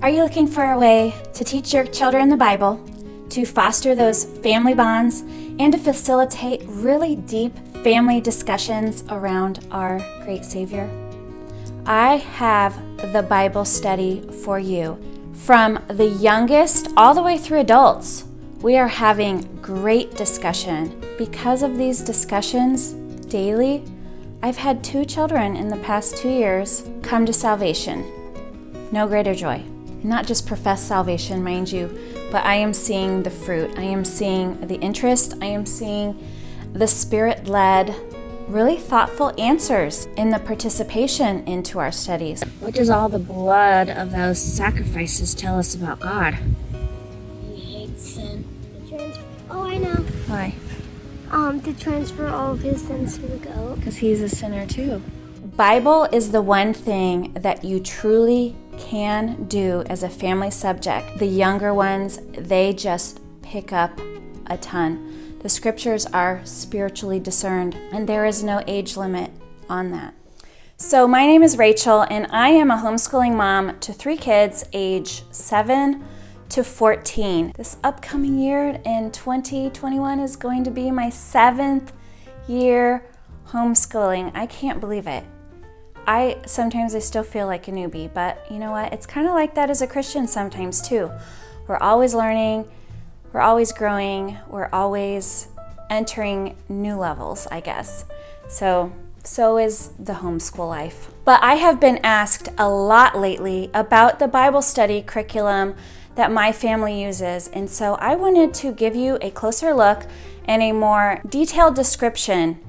Are you looking for a way to teach your children the Bible, to foster those family bonds, and to facilitate really deep family discussions around our great Savior? I have the Bible study for you. From the youngest all the way through adults, we are having great discussion. Because of these discussions daily, I've had 2 children in the past 2 years come to salvation. No greater joy. Not just profess salvation, mind you, but I am seeing the fruit. I am seeing the interest. I am seeing the Spirit-led, really thoughtful answers in the participation into our studies. What does all the blood of those sacrifices tell us about God? He hates sin. Oh, I know. Why? To transfer all of his sins to the goat. Because he's a sinner too. Bible is the one thing that you truly can do as a family subject. The younger ones, they just pick up a ton. The scriptures are spiritually discerned, and there is no age limit on that. So my name is Rachel, and I am a homeschooling mom to 3 kids age 7 to 14. This upcoming year in 2021 is going to be my 7th year homeschooling. I can't believe it. Sometimes I still feel like a newbie, but you know what? It's kind of like that as a Christian sometimes too. We're always learning, we're always growing, we're always entering new levels, I guess. So is the homeschool life. But I have been asked a lot lately about the Bible study curriculum that my family uses, and so I wanted to give you a closer look and a more detailed description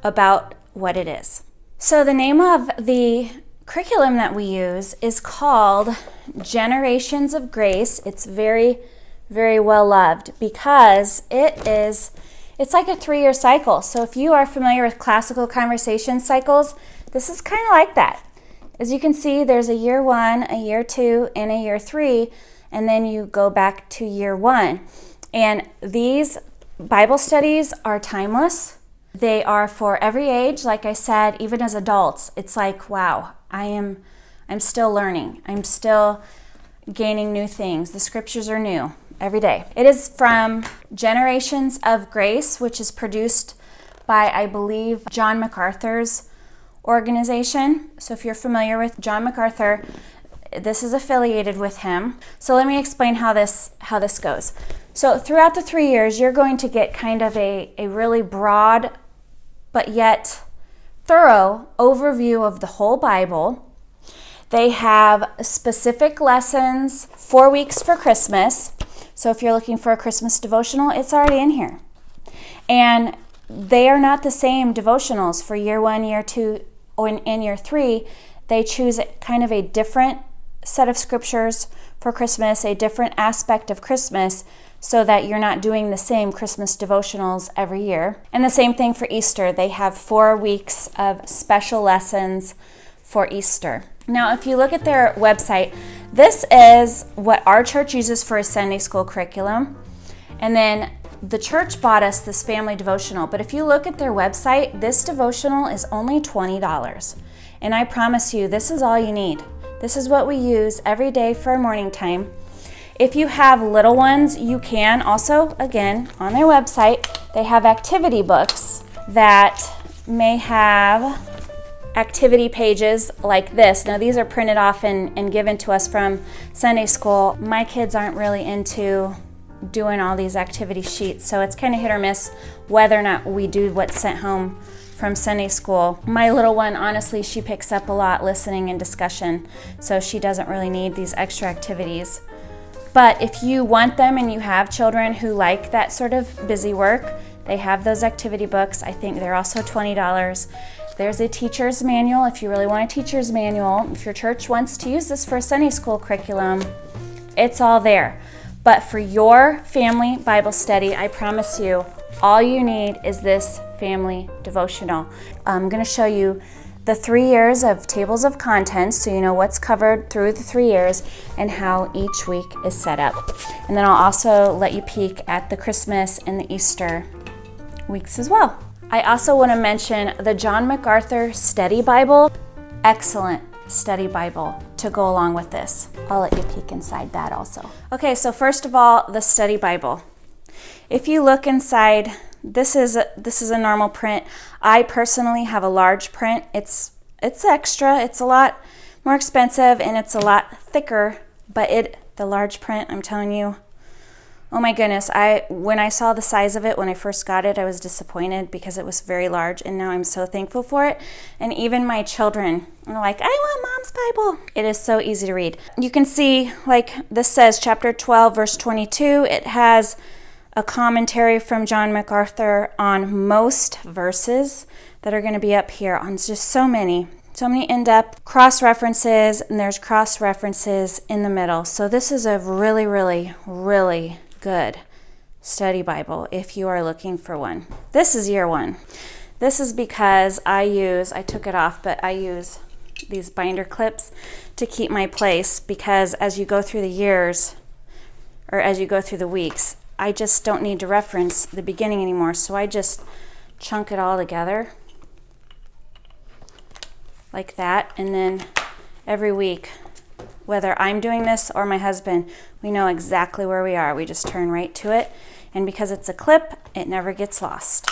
about what it is. So the name of the curriculum that we use is called Generations of Grace. It's very, very well loved because it's like a 3-year cycle. So if you are familiar with classical conversation cycles, this is kind of like that. As you can see, there's a year 1, a year 2, and a year 3, and then you go back to year 1. And these Bible studies are timeless. They are for every age. Like I said, even as adults, it's like, wow, I'm still learning. I'm still gaining new things. The scriptures are new every day. It is from Generations of Grace, which is produced by, I believe, John MacArthur's organization. So if you're familiar with John MacArthur, this is affiliated with him. So let me explain how this goes. So throughout the 3 years, you're going to get kind of a really broad but yet thorough overview of the whole Bible. They have specific lessons, 4 weeks for Christmas. So if you're looking for a Christmas devotional, it's already in here. And they are not the same devotionals for year 1, year 2, and year 3. They choose kind of a different set of scriptures for Christmas, a different aspect of Christmas, so that you're not doing the same Christmas devotionals every year. And the same thing for Easter. They have 4 weeks of special lessons for Easter. Now, if you look at their website, this is what our church uses for a Sunday school curriculum. And then the church bought us this family devotional. But if you look at their website, this devotional is only $20. And I promise you, this is all you need. This is what we use every day for our morning time. If you have little ones, you can also, again, on their website, they have activity books that may have activity pages like this. Now, these are printed off and given to us from Sunday school. My kids aren't really into doing all these activity sheets, so it's kind of hit or miss whether or not we do what's sent home from Sunday school. My little one, honestly, she picks up a lot listening and discussion, so she doesn't really need these extra activities. But if you want them and you have children who like that sort of busy work, they have those activity books. I think they're also $20. There's a teacher's manual if you really want a teacher's manual. If your church wants to use this for a Sunday school curriculum, it's all there. But for your family Bible study, I promise you, all you need is this family devotional. I'm going to show you the 3 years of tables of contents, so you know what's covered through the 3 years and how each week is set up. And then I'll also let you peek at the Christmas and the Easter weeks as well. I also want to mention the John MacArthur Study Bible. Excellent study Bible to go along with this. I'll let you peek inside that also. Okay, so first of all, the study Bible. If you look inside, this is a normal print. I personally have a large print. It's extra. It's a lot more expensive and it's a lot thicker, but the large print, I'm telling you, oh my goodness, when I saw the size of it when I first got it, I was disappointed because it was very large, and now I'm so thankful for it. And even my children are like, I want Mom's Bible. It is so easy to read. You can see, like this says, chapter 12, verse 22, it has a commentary from John MacArthur on most verses that are going to be up here, on just so many in-depth cross-references, and there's cross-references in the middle. So this is a really, really, really good study Bible if you are looking for one. This is year one. This is because I took it off, but I use these binder clips to keep my place, because as you go through the years, or as you go through the weeks, I just don't need to reference the beginning anymore, so I just chunk it all together like that, and then every week, whether I'm doing this or my husband, we know exactly where we are. We just turn right to it, and because it's a clip, it never gets lost.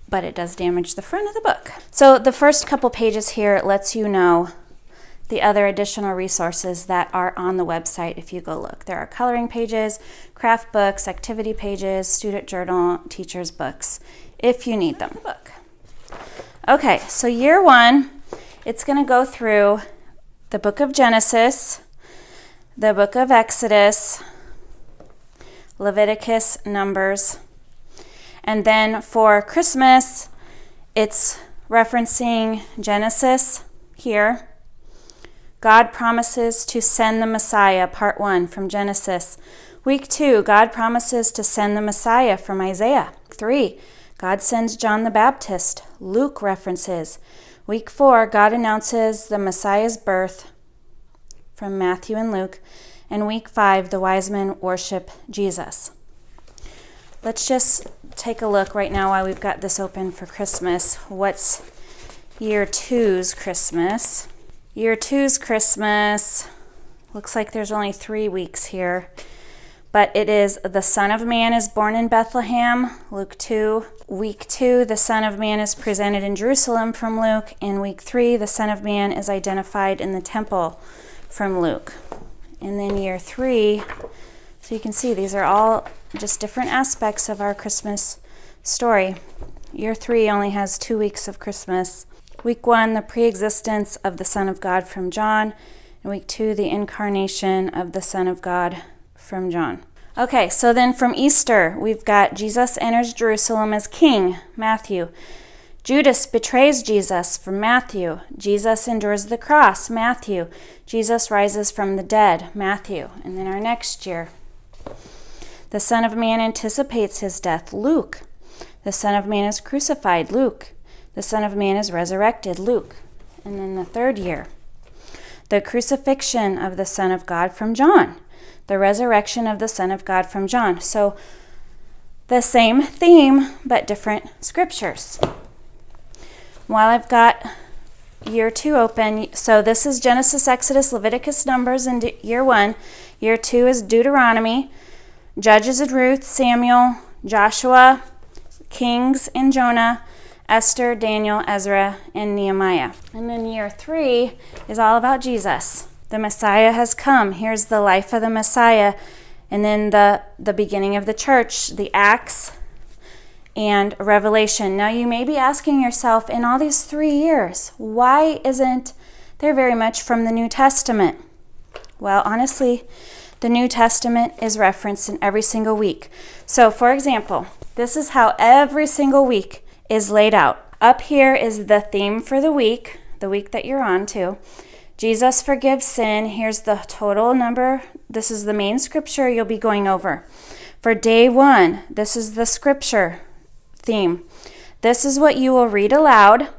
But it does damage the front of the book. So the first couple pages here lets you know the other additional resources that are on the website if you go look. There are coloring pages, craft books, activity pages, student journal, teacher's books, if you need them. Okay, so year one, it's going to go through the book of Genesis, the book of Exodus, Leviticus, Numbers, and then for Christmas, it's referencing Genesis here. God promises to send the Messiah, part 1 from Genesis. Week 2, God promises to send the Messiah from Isaiah. 3, God sends John the Baptist, Luke references. Week 4, God announces the Messiah's birth from Matthew and Luke. And week 5, the wise men worship Jesus. Let's just take a look right now while we've got this open for Christmas. What's year 2's Christmas? Year 2's Christmas, looks like there's only 3 weeks here, but it is the Son of Man is born in Bethlehem, Luke 2. Week 2, the Son of Man is presented in Jerusalem from Luke. In week 3, the Son of Man is identified in the temple from Luke. And then year 3, so you can see these are all just different aspects of our Christmas story. Year 3 only has 2 weeks of Christmas. Week 1, the pre-existence of the Son of God from John. And week 2, the incarnation of the Son of God from John. Okay, so then from Easter, we've got Jesus enters Jerusalem as king, Matthew. Judas betrays Jesus from Matthew. Jesus endures the cross, Matthew. Jesus rises from the dead, Matthew. And then our next year, the Son of Man anticipates his death, Luke. The Son of Man is crucified, Luke. The Son of Man is resurrected, Luke. And then the third year, the crucifixion of the Son of God from John. The resurrection of the Son of God from John. So the same theme, but different scriptures. While I've got year 2 open, so this is Genesis, Exodus, Leviticus, Numbers in year 1. Year 2 is Deuteronomy, Judges and Ruth, Samuel, Joshua, Kings and Jonah, Esther, Daniel, Ezra, and Nehemiah. And then year 3 is all about Jesus. The Messiah has come. Here's the life of the Messiah. And then the beginning of the church, the Acts, and Revelation. Now you may be asking yourself, in all these 3 years, why isn't there very much from the New Testament? Well, honestly, the New Testament is referenced in every single week. So, for example, this is how every single week is laid out. Up here is the theme for the week that you're on to. Jesus forgives sin. Here's the total number. This is the main scripture you'll be going over. For day 1, this is the scripture theme. This is what you will read aloud.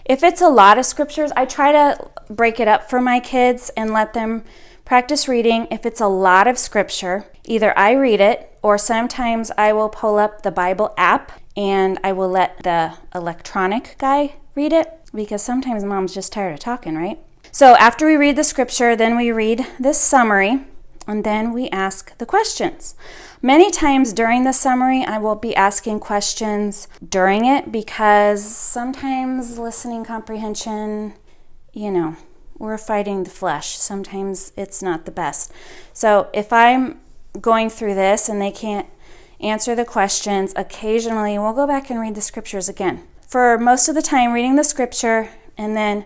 If it's a lot of scriptures, I try to break it up for my kids and let them practice reading. If it's a lot of scripture, either I read it or sometimes I will pull up the Bible app and I will let the electronic guy read it. because sometimes mom's just tired of talking, right? So after we read the scripture, then we read this summary, and then we ask the questions. Many times during the summary, I will be asking questions during it because sometimes listening comprehension, we're fighting the flesh. Sometimes it's not the best. So if I'm going through this and they can't answer the questions, occasionally we'll go back and read the scriptures again. For most of the time, reading the scripture and then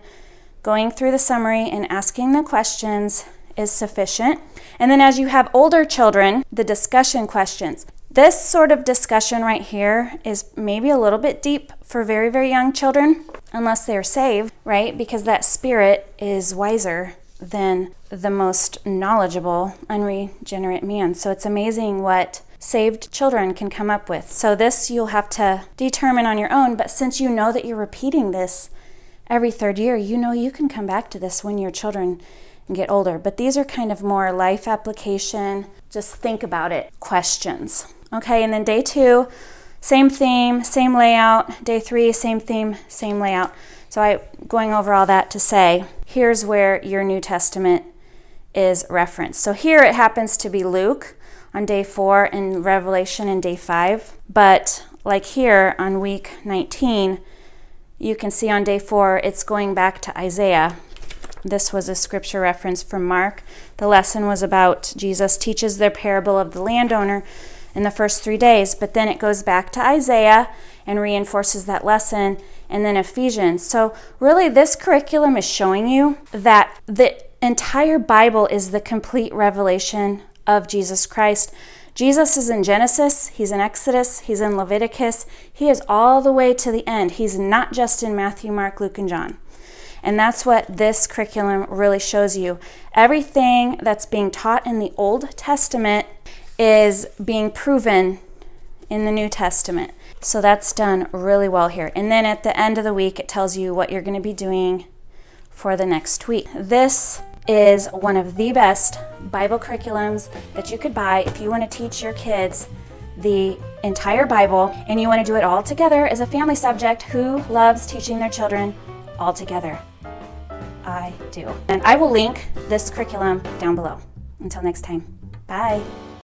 going through the summary and asking the questions is sufficient. And then as you have older children, the discussion questions. This sort of discussion right here is maybe a little bit deep for very, very young children, unless they're saved, right? Because that spirit is wiser than the most knowledgeable, unregenerate man. So it's amazing what saved children can come up with. So this you'll have to determine on your own, but since you know that you're repeating this every third year, you can come back to this when your children get older. But these are kind of more life application, just think about it, questions. Okay, and then day 2, same theme, same layout. Day 3, same theme, same layout. So I'm going over all that to say, here's where your New Testament is referenced. So here it happens to be Luke on day 4 and Revelation in day 5. But like here on week 19, you can see on day 4, it's going back to Isaiah. This was a scripture reference from Mark. The lesson was about Jesus teaches the parable of the landowner in the first 3 days, but then it goes back to Isaiah and reinforces that lesson, and then Ephesians. So really this curriculum is showing you that the entire Bible is the complete revelation of Jesus Christ. Jesus is in Genesis, he's in Exodus, he's in Leviticus, he is all the way to the end. He's not just in Matthew, Mark, Luke, and John. And that's what this curriculum really shows you. Everything that's being taught in the Old Testament is being proven in the New Testament. So that's done really well here. And then at the end of the week, it tells you what you're going to be doing for the next week. This is one of the best Bible curriculums that you could buy if you want to teach your kids the entire Bible and you want to do it all together as a family subject. Who loves teaching their children all together? I do. And I will link this curriculum down below. Until next time, bye.